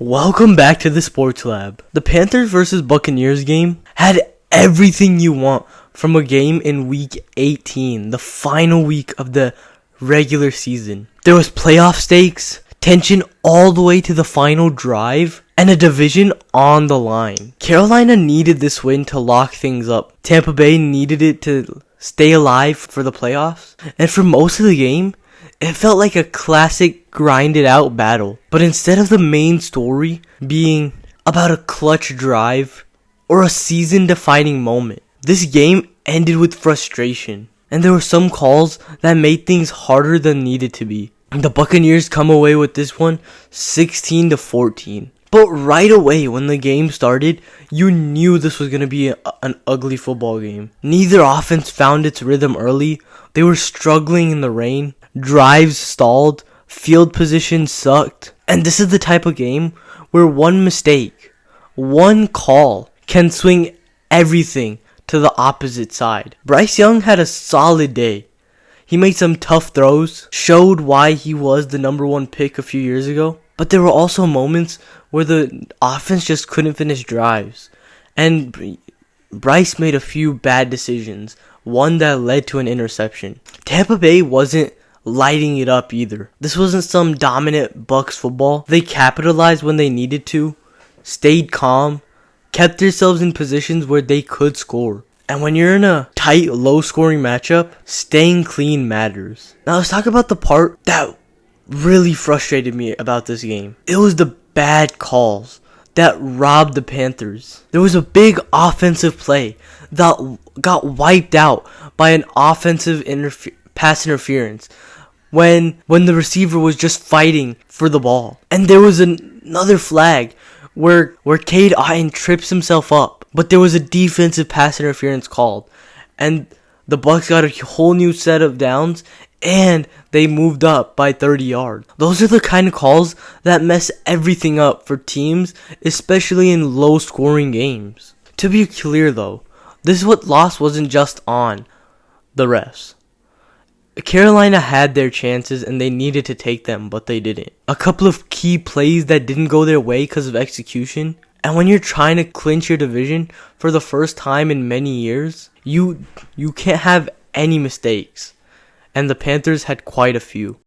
Welcome back to the Sports Lab. The Panthers versus Buccaneers game had everything you want from a game in Week 18, the final week of the regular season. There was playoff stakes, tension all the way to the final drive, and a division on the line. Carolina needed this win to lock things up. Tampa Bay needed it to stay alive for the playoffs. And for most of the game, it felt like a classic grinded out battle. But instead of the main story being about a clutch drive or a season defining moment, this game ended with frustration. And there were some calls that made things harder than needed to be. The Buccaneers come away with this one 16-14. But right away when the game started, you knew this was going to be an ugly football game. Neither offense found its rhythm early. They were struggling in the rain. Drives stalled. Field position sucked. And this is the type of game where one mistake, one call can swing everything to the opposite side. Bryce Young had a solid day. He made some tough throws, showed why he was the number one pick a few years ago. But there were also moments where the offense just couldn't finish drives. And Bryce made a few bad decisions. One that led to an interception. Tampa Bay wasn't lighting it up either. This wasn't some dominant Bucs football. They capitalized when they needed to, stayed calm, kept themselves in positions where they could score. And when you're in a tight, low-scoring matchup, staying clean matters. Now let's talk about the part that really frustrated me about this game. It was the bad calls that robbed the Panthers. There was a big offensive play that got wiped out by an offensive pass interference when the receiver was just fighting for the ball. And there was another flag where Cade Otton trips himself up, but there was a defensive pass interference called, and the Bucs got a whole new set of downs, and they moved up by 30 yards. Those are the kind of calls that mess everything up for teams, especially in low-scoring games. To be clear, though, this loss wasn't just on the refs. Carolina had their chances and they needed to take them, but they didn't. A couple of key plays that didn't go their way because of execution. And when you're trying to clinch your division for the first time in many years, you can't have any mistakes. And the Panthers had quite a few.